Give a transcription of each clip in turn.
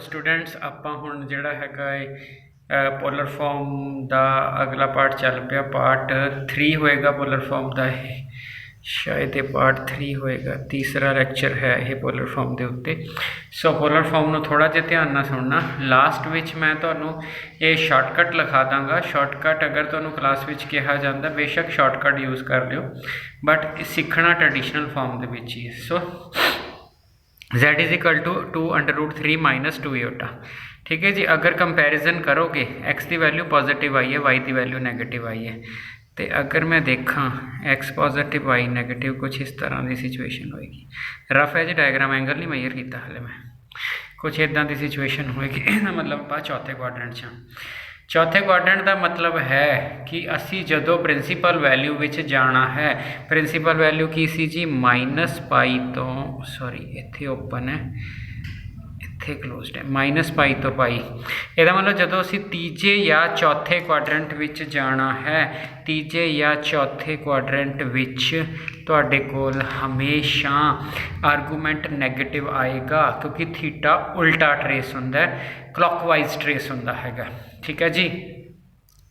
Students आपां हुण जिहड़ा हैगा पोलर फॉर्म दा अगला पार्ट चल पिया। पार्ट 3 होएगा पोलर फॉर्म दा, शायद ये पार्ट 3 होएगा। तीसरा लैक्चर है ये पोलर फॉर्म के उत्ते। सो पोलर फॉर्म नूं थोड़ा जिहा ध्यान नाल सुनना। लास्ट विच मैं तुहानूं ये शॉर्टकट लिखा दांगा। शॉर्टकट अगर तुहानूं क्लास विच कहा जाता बेशक शॉर्टकट यूज़ कर लिओ, बट सीखना ट्रेडिशनल फॉर्म के विच ही है। So z is equal to 2√3 minus 2 iota. ठीक है जी। अगर कंपैरिजन करोगे x की वैल्यू पॉजिटिव आई है, y की वैल्यू नैगेटिव आई है, तो अगर मैं देखा x पॉजिटिव y नैगेटिव कुछ इस तरह की सिचुएशन होएगी। रफ है जी डायग्राम, एंगल नहीं मेजर किया हाले मैं। कुछ इदा की सिचुएशन होएगी। मतलब आप चौथे क्वाड्रेंट च। चौथे क्वाड्रेंट का मतलब है कि असी जदों प्रिंसीपल वैल्यू विच जाना है, प्रिंसीपल वैल्यू की सी जी -पाई तो सॉरी इत्थे ओपन है, इत्थे क्लोज्ड है, -पाई तो पाई। ਇਹਦਾ मतलब जदों असी तीजे या चौथे क्वाड्रेंट विच जाना है, तीजे या चौथे क्वाड्रेंट विच तुहाडे कोल हमेशा आर्गूमेंट नैगेटिव आएगा, क्योंकि थीटा उल्टा ट्रेस हुंदा है, क्लॉकवाइज ट्रेस हुंदा हैगा। ठीक है जी।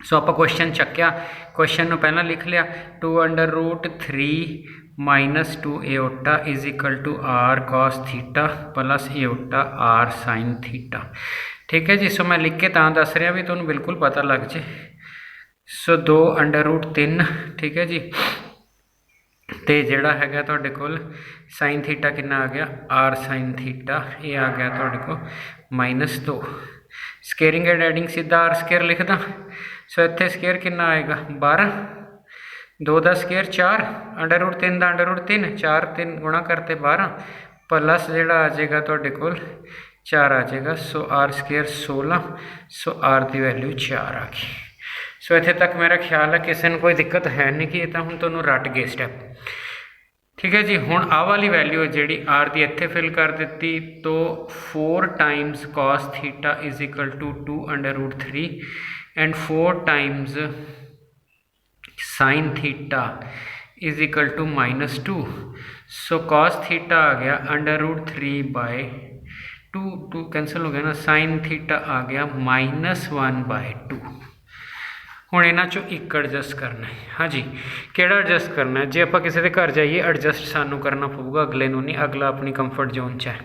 सो आप क्वेश्चन चक्या, क्वेश्चन नूं पहला लिख लिया 2√3 minus 2 iota is equal to r cos theta plus iota r sin theta. ठीक है जी। सो मैं लिख के तां दस रहा भी तुहानूं बिल्कुल पता लग जाए। सो 2√3 ठीक है जी, तो जिहड़ा हैगा तुहाडे कोल साइन थीटा कितना आ गया r sin थीटा, ये आ गया तुहाडे कोल -2। स्केयरिंग एंड एडिंग सीधा r स्केयर लिखदा। सो इत्थे स्केयर कितना आएगा 12, 2 का स्केयर 4, √3 का √3, 4 3 गुणा करते 12 प्लस जिहड़ा आ जाएगा तुहाडे कोल 4 आ जाएगा। सो r स्केयर 16, सो r की वैल्यू 4 आ गई। सो इत्थे तक मेरा ख्याल है किसी ने कोई दिक्कत है नहीं कि इतना हुण तुहानूं रट गए स्टैप। ठीक है जी। हुण आ वाली वैल्यू जिहड़ी r की इत्थे फिल कर दी, तो 4 times cos theta is equal to 2√3 and 4 times sine theta is equal to -2। So cos theta आ गया √3/2, 2 कैंसल हो गया ना, साइन थीटा आ गया -1/2। हुण इन्हां चों एक एडजस्ट करना है। हाँ जी, किहड़ा एडजस्ट करना है? जे आपां किसी के घर जाइए एडजस्ट सानू करना पऊगा, अगले नूं नहीं, अगला अपनी कंफर्ट जोन च है।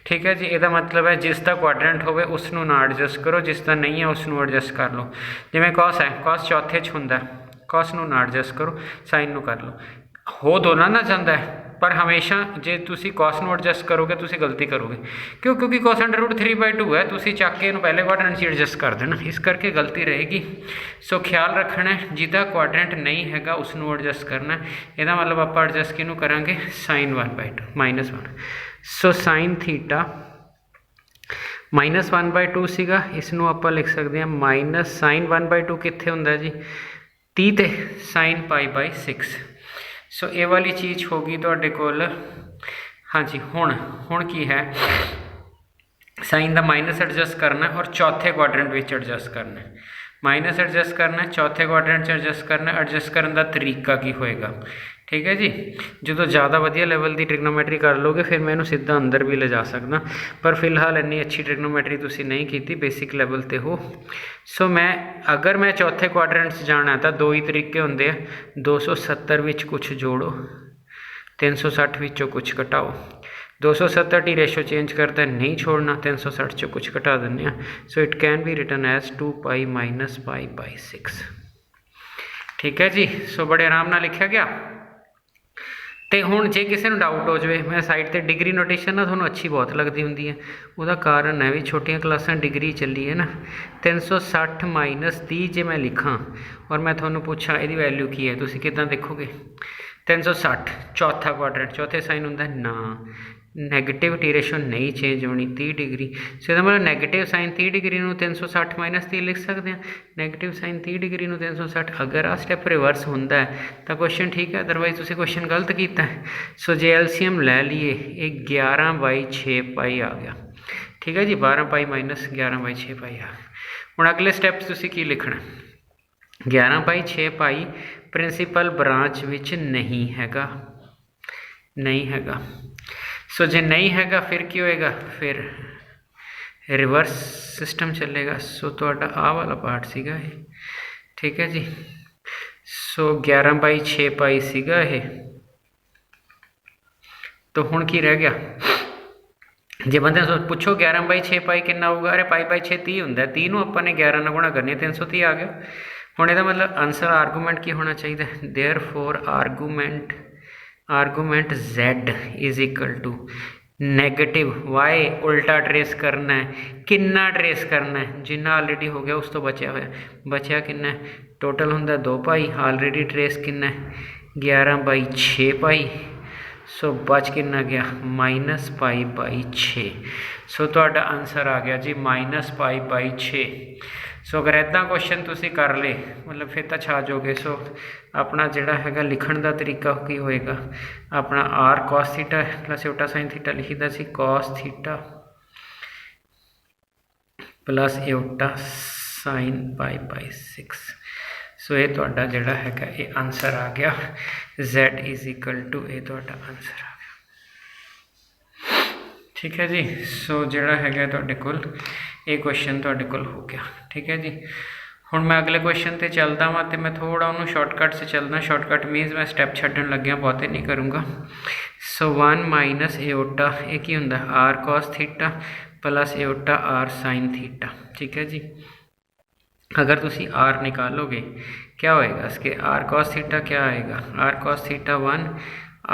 ठीक है जी। ਇਹਦਾ मतलब है जिसका क्वाड्रेंट होवे उसनूं ना एडजस्ट करो, जिसका नहीं है उसनूं एडजस्ट कर लो। जिवें कॉस है, कॉस चौथे च हुंदा, कॉस नूं ना एडजस्ट करो, साइन नूं कर लो। हो दोनों ना जाता है, पर हमेशा जे तुसी कॉस नूं एडजस्ट करोगे तुसी गलती करोगे। क्यों? क्योंकि कॉस √3/2 है, तुसी चक के इहनूं पहले क्वाड्रेंट च एडजस्ट कर देना, इस करके गलती रहेगी। सो ख्याल रखना है जिहदा क्वाड्रेंट नहीं हैगा उसनूं एडजस्ट करना है। इहदा मतलब आप एडजस्ट किहनूं करांगे sin 1/2 -1। सो साइन थीटा -1/2 सीगा, इसनूं आपां लिख सकते हैं माइनस sin 1/2 कित्थे हुंदा जी 30 ते sin π/6। सो ये वाली चीज़ होगी तुहाडे कोल। हाँ जी। हुण की है, साइन का माइनस एडजस्ट करना है और चौथे क्वाड्रेंट विच एडजस्ट करना है। माइनस एडजस्ट करना है, चौथे क्वाड्रेंट च एडजस्ट करना है। एडजस्ट करने का तरीका की होएगा? ठीक है जी। जो ज़्यादा वधिया लेवल की ट्रिग्नोमैट्री कर लोगे फिर मैं इन्हूं सीधा अंदर भी ले जा सकदा, पर फिलहाल इन्नी अच्छी ट्रिग्नोमैट्री तुसीं नहीं की, बेसिक लेवल ते हो। सो अगर मैं चौथे क्वाड्रेंट जाना है तो 2 ही तरीके होंगे। 270 विच कुछ जोड़ो, 360 विचों कुछ घटाओ। 270 की रेशो चेंज करता है, नहीं छोड़ना, 360 चो कुछ घटा दें। So it can be written as 2π - π/6। ठीक है जी। सो बड़े आराम नाल लिखा गया। तो हुण जे किसी को डाउट हो जाए, मैं साइड पर डिग्री नोटेशन ना थोड़ा अच्छी बहुत लगती होंगी है, वह कारण है भी छोटिया क्लासा डिग्री चली है ना। 360 - 30 जे मैं लिखा और मैं थोड़ा पूछा यदी वैल्यू की है, तुसीं किदां देखोगे? 360 चौथा क्वाड्रेंट, चौथे साइन होंदा ना, नैगेटिविटी रेशो नहीं चेंज होनी 30 डिग्री। सो इसका मतलब नैगेटिव साइन 30 डिग्री में 360 - 30 लिख सकते हैं। नैगेटिव साइन 30 डिग्री में 360। अगर आ स्टैप रिवर्स होंदा है तो क्वेश्चन ठीक है, अदरवाइज तुसीं क्वेश्चन गलत किया है। सो जे एलसीएम लै लीए, ये 11/6π आ गया। ठीक है जी। 12π - 11/6π आ गया। हुण अगले स्टैप तुसीं की लिखना? 11/6π प्रिंसीपल ब्रांच विच नहीं हैगा, नहीं हैगा। सो जे नहीं हैगा फिर की होएगा? फिर रिवर्स सिस्टम चलेगा। सो तुहाडा आ वाला पार्ट सीगा ये, ठीक है जी। सो 11/6 पाई सीगा ये। तो हुण की रह गया, जे बंदे पुछो 11/6 पाई कितना होगा, अरे पाई/6 30 होंगे, 30 नूं आपां ने 11 नाल गुणा करनी, 330 आ गया। हुण इहदा मतलब आंसर आर्गूमेंट की होना चाहिए, therefore argument Z is equal to negative Y उल्टा ट्रेस करना है, कितना ट्रेस करना है, जिन्ना ऑलरेडी हो गया उस तो बचा होया, बचा कितना है, टोटल होंदा 2 पाई, ऑलरेडी ट्रेस कितना है 11/6 पाई। सो बच कितना गया -π/6। सो तुहाडा आंसर आ गया जी -π/6। सो अगर इदा क्वेश्चन तुसी कर ले मतलब फिर तो छा जाओगे। सो अपना जिहड़ा हैगा लिखण दा तरीका की होएगा, अपना r cos theta plus iota sin theta लिखीदा सी, cos theta plus iota sin π/6। सो ये तुहाडा जिहड़ा हैगा ये आंसर आ गया, Z इज इक्वल टू ये तुहाडा आंसर आ गया, ठीक है जी। सो जिहड़ा हैगा तुहाडे कोल ये क्वेश्चन तुहाडे कोल हो गया, ठीक है जी। हुण मैं अगले क्वेश्चन ते चलदा वां, ते मैं थोड़ा उन्होंने शॉर्टकट से चलना, शॉर्टकट मीनस मैं स्टैप छड्डण लग्या, बहुते नहीं करूँगा। सो 1 - एटा ये की हुंदा r cos theta plus iota r sin theta, ठीक है जी। अगर तुसी r निकालोगे क्या होएगा, इसके r cos थीटा क्या आएगा, r cos theta 1,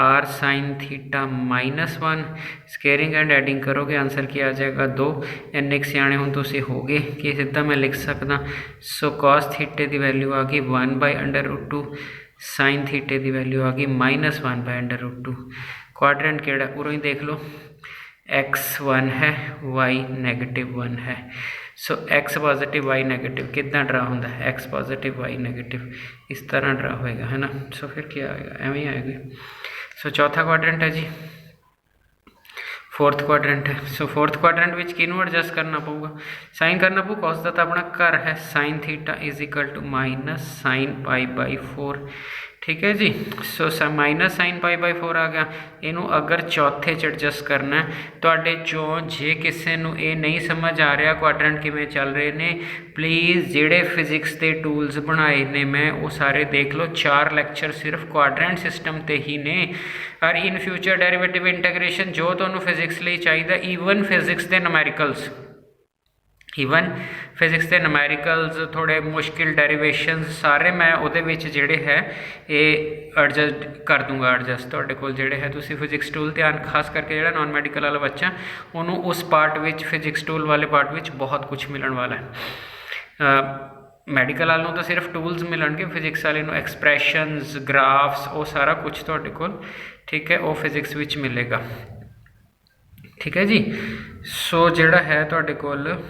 r sin theta -1, squaring and adding करोगे आंसर क्या आ जाएगा 2। इन्ने सियाणे हुण तुसी हो गए कि सीधा मैं लिख सकदा। सो cos थीटे की वैल्यू आ गई 1/√2, sin थीटे की वैल्यू आ गई -1/√2। क्वाड्रेंट केड़ा पूरा ही देख लो, x 1 है y -1 है। सो x पॉजिटिव y नेगेटिव कितना ड्रा होंदा है, x पॉजिटिव y नेगेटिव इस तरह ड्रा होएगा, है ना। सो फिर क्या आएगा, एवं ही आएगा। सो चौथा क्वाड्रेंट है जी, फोर्थ क्वाड्रेंट है। सो फोर्थ क्वाड्रेंट विच किनू एडजस्ट करना पऊगा, साइन करना पऊ, कॉस का तो अपना घर है, sine theta is equal to -sin π/4, ठीक है जी। सो -sin π/4 आ गया। इनू अगर चौथे च एडजस्ट करना है, तुहाडे चों जे किसी नू ये नहीं समझ आ रहा क्वाड्रेंट किवें चल रहे ने, प्लीज़ जिहड़े फिजिक्स के टूल्स बनाए ने मैं वो सारे देख लो, 4 लैक्चर सिर्फ क्वाड्रेंट सिस्टम ते ही ने। और इन फ्यूचर डेरिवेटिव इंटीग्रेशन जो तुहानू फिजिक्स लई चाहिदा, ईवन फिजिक्स के नमैरिकल्स, ईवन फिजिक्स के नमैरिकल्स, थोड़े मुश्किल डेरिवेशनस सारे मैं उहदे विच जिहड़े है ये एडजस्ट कर दूंगा। एडजस्ट तुहाडे कोल जिहड़े है तुसी फिजिक्स टूल ध्यान खास करके जिहड़ा नॉन मैडिकल वाला बच्चा उन्होंने उस पार्ट विच फिजिक्स टूल वाले पार्ट विच बहुत कुछ मिलण वाला है। मैडिकल वालों तो सिर्फ टूल्स मिलणगे, फिजिक्स वाले नूं एक्सप्रैशनस ग्राफ्स वो सारा कुछ तुहाडे कोल, ठीक है, वो फिजिक्स विच मिलेगा, ठीक है जी। सो जिहड़ा है तुहाडे कोल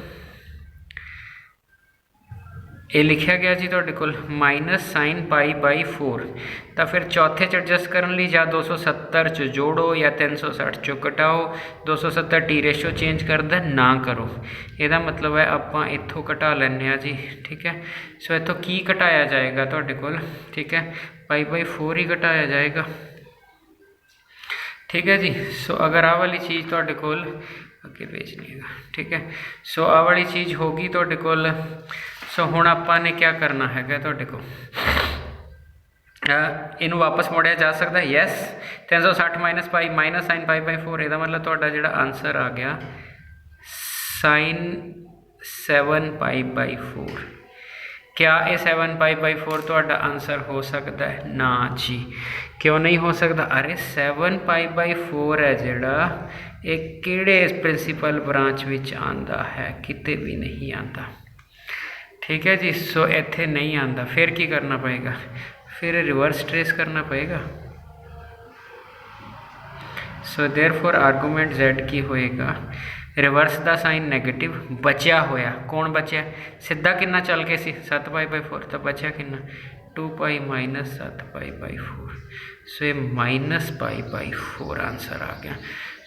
ये लिखा गया जी तुहाडे कोल -sin π/4, तो फिर चौथे च एडजस्ट करने लिए या 270 च जोड़ो या 360 चो घटाओ, 270 टी रेशो चेंज करदा ना करो। यदा मतलब है आपां इत्थों घटा लैने जी, ठीक है। सो इत्थों की घटाया जाएगा तुहाडे कोल, ठीक है, π/4 ही घटाया जाएगा, ठीक है जी। सो अगर आ वाली चीज़ तुहाडे कोल अगे भेजनी है, ठीक है। सो आ वाली चीज़ होगी तुहाडे कोल। सो हुण आपां ने क्या करना है तुहाडे कोल, इनू वापस मोड़िया जा सकता है, यस। 360 - π -sin π/4, यदा मतलब तुहाडा जिहड़ा आंसर आ गया sin 7 π/4। क्या ये 7 π/4 तुहाडा आंसर हो सकता है, ना जी, क्यों नहीं हो सकता। अरे 7 π/4 है जिहड़ा ये किहड़े प्रिंसीपल ब्रांच विच आंदा है, किते भी नहीं आता, ठीक है जी। सो इत्थे नहीं आता, फिर की करना पएगा, फिर रिवर्स ट्रेस करना पएगा। सो देयरफॉर आर्गूमेंट Z की होएगा, रिवर्स का साइन नेगेटिव, बचा होया कौन बचा, सीधा कितना चल के सी 7 π/4, तो बचा कितना 2π - 7 π/4। सो ये -π/4 आंसर आ गया।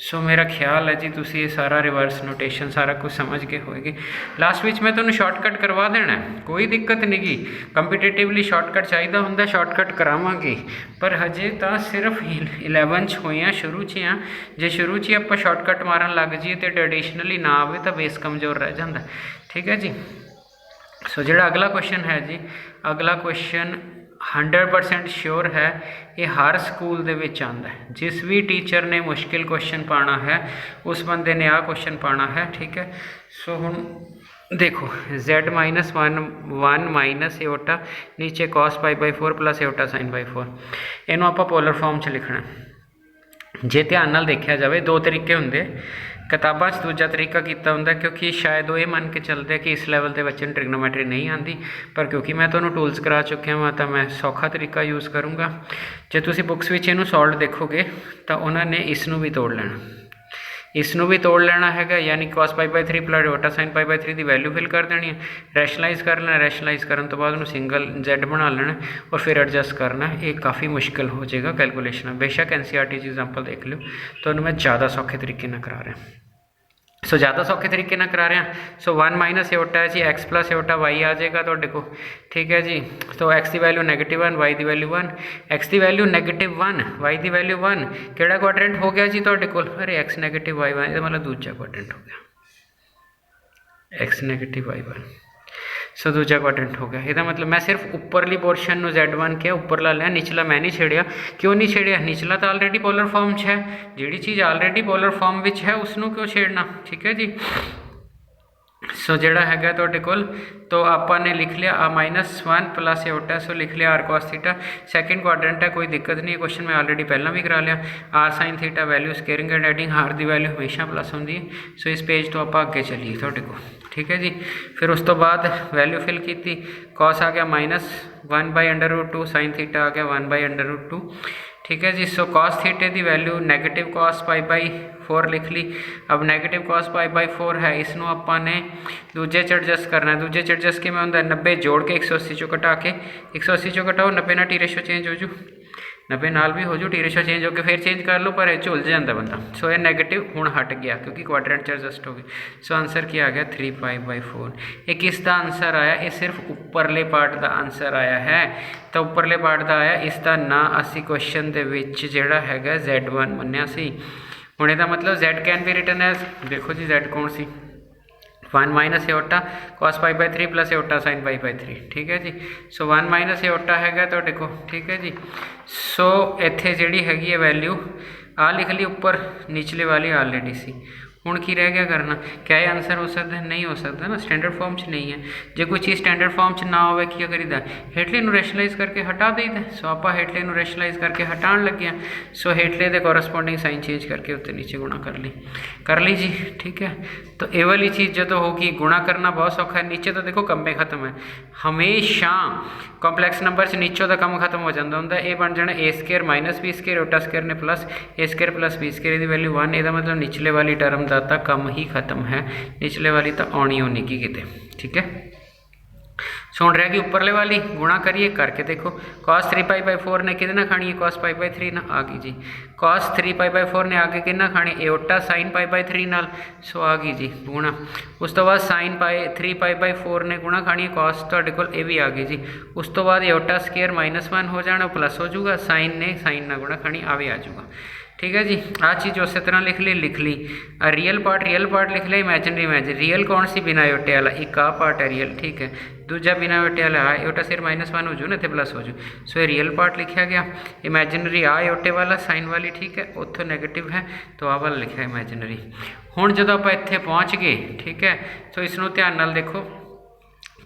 सो मेरा ख्याल है जी तुसी ये सारा रिवर्स नोटेशन सारा कुछ समझ के होएगी। लास्ट विच मैं तुहानूं शॉर्टकट करवा देना है, कोई दिक्कत नहीं गी। कंपीटेटिवली शॉर्टकट चाहिए होंगे, शॉर्टकट करावांगे, पर हजे तो सिर्फ 11 होए हैं, शुरू च हाँ। जे शुरू च आप शॉर्टकट मारन लग जाइए तो ट्रेडिशनली ना आए तो बेस कमज़ोर रह जाता। ठीक है जी। सो जो अगला क्वेश्चन है जी, अगला क्वेश्चन 100% श्योर है, ये हर स्कूल दे विच आंदा है। जिस भी टीचर ने मुश्किल क्वेश्चन पाना है उस बंदे ने आ क्वेश्चन पाना है। ठीक है। सो हुण देखो z minus one minus iota नीचे कॉस पाई/4 प्लस एओटा साइन बाई 4, इनू आप पोलर फॉर्म च लिखना। जे ध्यान नाल देखा जाए दो तरीके होंगे, किताबों दूजा तरीका किया होंगे, क्योंकि शायद वो ये मन के चलते हैं कि इस लैवल के बच्चे ट्रिग्नोमैट्री नहीं आती, पर क्योंकि मैं तुम्हें टूल्स करा चुकिया वा तो मैं सौखा तरीका यूज़ करूँगा। जो तुम बुक्स में इनू सॉल्व देखोगे तो उन्होंने इसनू भी तोड़ लेना, इसनू भी तोड़ लेना है, यानी कॉस पाई/3 प्लस एओटा साइन पाई/3 की वैल्यू फिल कर देनी है, रैशनलाइज कर लेना, रैशनलाइज करने तो बाद उन्होंने सिंगल z बना लेना और फिर एडजस्ट करना। ये काफ़ी मुश्किल हो जाएगा कैलकुलेशन। बेशक NCERT की एग्जाम्पल देख लो, तो मैं ज़्यादा सौखे तरीके ना करा रहा। सो ज़्यादा सौखे तरीके ना करा रहे हैं। सो 1 माइनस एओटा है जी, x प्लस एओटा y आ जाएगा तो देखो। ठीक है जी। तो x की वैल्यू -1, y की वैल्यू 1, x की वैल्यू -1, y की वैल्यू 1, केड़ा क्वाड्रेंट हो गया जी तुहाडे कोल? अरे x नेगेटिव y 1, मतलब दूजा क्वाड्रेंट हो गया, x नेगेटिव y 1। सो दूजा क्वाड्रेंट हो गया। यदा मतलब मैं सिर्फ उपरली पोर्शन में Z1 किया, उपरला लिया, निचला मैं नहीं छेड़िया। क्यों नहीं छेड़िया? निचला तो ऑलरेडी पोलर फॉर्म है, जी चीज़ ऑलरेडी पोलर फॉर्म में है उसनों क्यों छेड़ना। ठीक है जी। सो जोड़ा है तुहाडे कोल, तो आपने लिख लिया -1 प्लस एओटा, सो लिख लिया r cos theta. Second quadrant है, कोई दिक्कत नहीं है, क्वेश्चन मैं ऑलरेडी पहला भी करा लिया। r sin theta value squaring and adding, r की वैल्यू हमेशा प्लस होंगी है। सो इस पेज तो आप अगे चलीए तुहाडे कोल। ठीक है जी। फिर उस तो बाद वैल्यू फिल की, कॉस आ गया -1/√2, साइन थीटा आ गया 1/√2। ठीक है जी। सो कॉस थीटे की वैल्यू नेगेटिव कॉस पाई/4 लिख ली। अब नेगेटिव कॉस पाई/4 है, इसनों आपने दूजे च एडजस्ट करना है। दूजे च एडजस्ट किमें होंदा, 90 जोड़ के 180 चो घटा के, 180 चो घटाओ 90 ना टी रेशो चेंज हो जू, 90 नाल भी हो जू, टी रेशो चेंज होकर फिर चेंज कर लो, पर झुल जाता बंदा। सो ये नैगेटिव हुण हट गया क्योंकि क्वाड्रेंट च एडजस्ट हो गई। सो आंसर क्या आ गया 3π/4। ये किसका आंसर आया? ये सिर्फ उपरले पार्ट का आंसर आया है। तो उपरले पार्ट का आया, इसका ना असी क्वेश्चन के विच जिहड़ा हैगा Z1 मन्निया सी। हुण इहदा मतलब Z can be written as, देखो जी Z कौन सी, 1 माइनस एओटा कॉस पाई/3 प्लस एओटा साइन पाई/3। ठीक है जी। सो 1 माइनस एओटा है तो देखो। ठीक है जी। सो इत्थे जिहड़ी हैगी है वैल्यू आ लिख ली ऊपर, निचले वाली ऑलरेडी सी। हुण की रह गया करना? क्या ये आंसर हो सकता है? नहीं हो सकता ना, स्टैंडर्ड फॉर्म च नहीं है। जो कोई चीज़ स्टैंडर्ड फॉर्म च ना हो की करीदा, हेठले नूं रैशनलाइज करके हटा देईदा। सो आप हेठले नूं रैशनलाइज करके हटाण लगे। सो हेठले दे कोरस्पोंडिंग साइन चेंज करके उत्ते नीचे गुणा कर ली जी। ठीक है। तो ये वाली चीज़ जो होगी, गुणा करना बहुत सौखा है। नीचे तो देखो कम्मे खत्म है, हमेशा कॉम्पलैक्स नंबर से नीचों का कम खत्म हो जाता होंगे। ये बन जाना a² minus b² aorta square ने प्लस a² प्लस b² की वैल्यू 1। यदा मतलब निचले वाली टर्म का तो कम ही खत्म है, निचले वाली तो आनी होनी की किते। ठीक है। सो हुण रह गई उपरले वाली, गुणा करिए करके देखो। cos 3π/4 ने कितना खानी है? cos π/3 ना आ गई जी। cos 3π/4 ने आगे कितना खानी? एओटा साइन π/3 नाल। सो आ गई जी गुणा। उस तो बाद साइन 3π/4 ने गुणा खानी है cos, तुहाडे कोल ये भी आ गई जी। उस तो बाद एओटा स्केयर -1 हो जाना, प्लस हो जाऊगा, साइन ने साइन ना गुणा खानी, आ भी आ जाऊगा। ठीक है जी। आ चीज़ उस तरह लिख ली। रियल पार्ट लिख लिया, इमेजिनरी रियल कौन सी? बिना एओटे वाला, एक आ पार्ट है रियल। ठीक है। दूजा बिना एओटे वाला आ, एओटा सिर्फ -1 हो जू ना, इतने प्लस हो जू। सो ये रियल पार्ट लिखा गया। इमेजिनरी आ एओटे वाला साइन वाली। ठीक है। उतो नेगेटिव है तो आ वाला लिखा इमेजिनरी। हुण जो आप इत्थे पहुँच गए, ठीक है, तो इसनों ध्यान नाल देखो,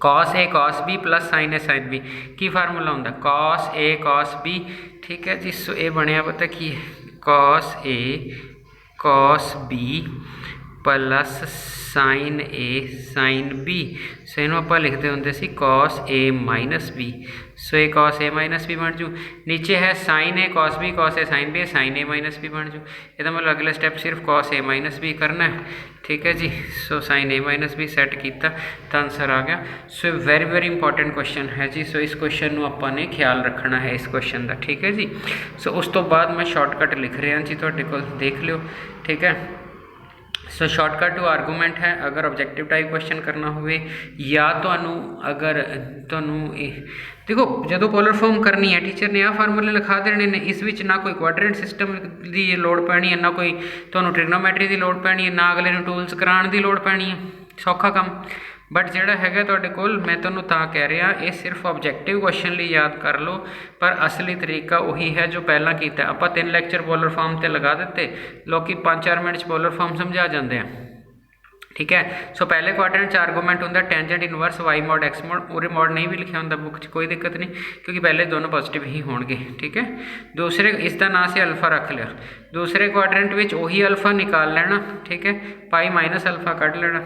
cos A cos B plus sine A sine B की फार्मूला होंदा? cos A cos B। ठीक है जी। सो ये बनया पता की है, cos A cos B plus sine A sine B. So इनू आप लिखते होंगे सी कॉस ए माइनस बी। सो ये कॉस ए माइनस बी बन जू। नीचे है sine A cos B, cos A sine B, sine A minus B बन जू। ये मतलब अगला स्टैप सिर्फ कॉस ए माइनस बी करना है, ठीक है जी। So sine A minus B set किया तो आंसर आ गया। So very very important question है जी। सो इस क्वेश्चन को आपने ख्याल रखना है इस क्वेश्चन का, ठीक है जी। सो उस तो बाद मैं शॉर्टकट लिख रहा जी, तुहाडे कोल देख लियो, ठीक है। सो शॉर्टकट टू आर्गूमेंट है अगर ऑब्जेक्टिव टाइप क्वेश्चन करना हो, या तो अगर देखो जो पोलर फॉर्म करनी है टीचर ने आ फार्मूले लिखा देने ने, इस विच ना कोई क्वाड्रेंट सिस्टम की लोड़ पैनी है, ना कोई तो ट्रिग्नोमैट्री की लोड़ पैनी है, ना अगले टूल्स कराने की लोड़ पैनी है, सौखा काम। बट जोड़ा है तुहाडे कोल मैं तुहानूं तां कह रहा ये सिर्फ ऑब्जेक्टिव क्वेश्चन लिए याद कर लो, पर असली तरीका वही है जो पहला किया। आप 3 लैक्चर पोलर फॉर्म ते लगा दिते, लोग 5-4 मिनट पोलर फॉर्म समझा जाते हैं, ठीक है। सो पहले क्वाड्रेंट आर्गूमेंट होंगे tangent inverse Y mod X mod, पूरे मॉड नहीं भी लिखा होंगे बुक च, कोई दिक्कत नहीं क्योंकि पहले दोनों पॉजिटिव ही होंगे, ठीक है। दूसरे इसका नाम से अल्फा रख लिया, दूसरे क्वाड्रेंट में वही अल्फा निकाल लेना, ठीक है, पाई माइनस अल्फा कढ़ लेना।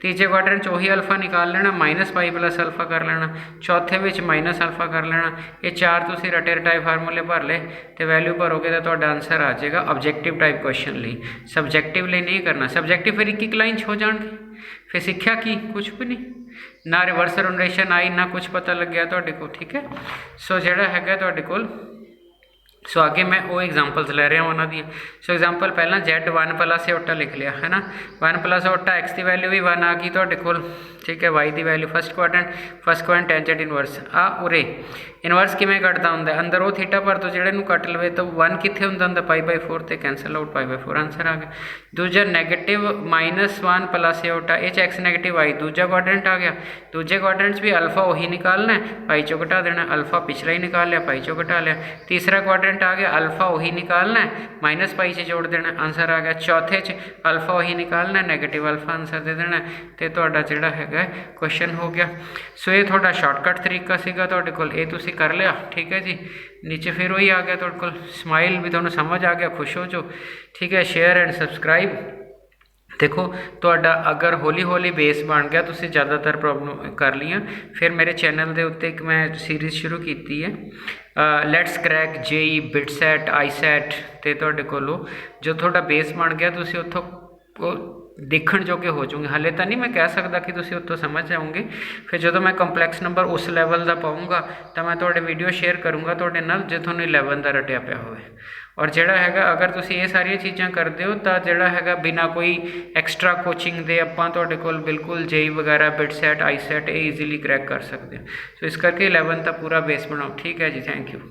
तीजे क्वाड्रेंट वही अल्फा निकाल लेना, माइनस पाई प्लस अल्फा कर लेना। चौथे में माइनस अल्फा कर लेना। ये 4 तुम रटे रटाए फार्मूले भर ले तो वैल्यू भरोगे तो आंसर आ जाएगा ऑब्जेक्टिव टाइप क्वेश्चन लिए। सबजैक्टिव लिए नहीं करना, सबजैक्टिव फिर एक लाइन हो जाएंगे, फिर सीखा की कुछ भी नहीं, ना रिवर्स रोटेशन आई ना कुछ पता लग गया तुहाडे को, ठीक है। सो जोड़ा है तुहाडे कोल, सो आगे मैं वो एग्जाम्पल्स ले रहा हूँ उन्होंने। सो एग्जाम्पल पहला Z1 प्लस ओटा लिख लिया है ना, 1 प्लस ओटा एक्स की वैल्यू भी 1 आ गई तुहाडे कोल, ठीक है। वाई की value first quadrant tangent inverse आ उरे इनवर्स किमें कटता होंगे अंदर वो थीटा पर तो जेड़े कट लवे तो 1 कितने होंगे π/4 तो कैंसल आउट π/4 आंसर आ गया। दूजा नैगेटिव -1 प्लस ओटा एच एक्स नैगेटिव आई, दूजा क्वाड्रेंट आ गया। दूजे क्वाड्रेंट भी अल्फा वही निकालना है, पाई चो घटा देना, अल्फा पिछला ही निकाल लिया, पाई चो घटा लिया। तीसरा क्वाड्रेंट आ गया, अल्फा वही निकालना है, माइनस पाई से जोड़ देना, आंसर आ गया। चौथे च अल्फा वही निकालना है, नैगेटिव अल्फा आंसर दे देना तो तुहाडा जिहड़ा है क्वेश्चन हो गया। सो ये थोड़ा शॉर्टकट तरीका सीगा तुहाडे कोल, ये तुसीं कर लिया, ठीक है जी। नीचे फिर वही आ गया तुहाडे कोल, स्माइल भी तुहानूं समझ आ गया, खुश हो जो, ठीक है। Share and subscribe. देखो तुहाडा अगर हौली हौली बेस बन गया, तुसीं ज़्यादातर प्रॉब्लम कर लिया, फिर मेरे चैनल के उत्ते एक मैं सीरीज़ शुरू की है लैट्स क्रैक जेई बिटसैट आईसैट, तो तुहाडे कोलों जो थोड़ा बेस बन गया तुसीं उत्थों देखण जोगे हो जाओगे। हाले तो नहीं मैं कह सकता कि तुसीं उत्तों समझ जाओगे, फिर जो मैं कंपलैक्स नंबर उस लैवल का पाऊँगा तो मैं तुहाडे वीडियो शेयर करूँगा तुहाडे नाल जो तुहानूं 11 का रटिया पिया होवे। और जिहड़ा हैगा अगर तुसीं ये सारिया चीज़ां करदे हो तो जिहड़ा हैगा बिना कोई एक्सट्रा कोचिंग दे आपां तुहाडे कोल बिल्कुल जेई वगैरह बिटसैट आईसैट ये ईजीली क्रैक कर सकते हो। सो इस करके 11 का पूरा बेस बनाओ, ठीक है जी। Thank you.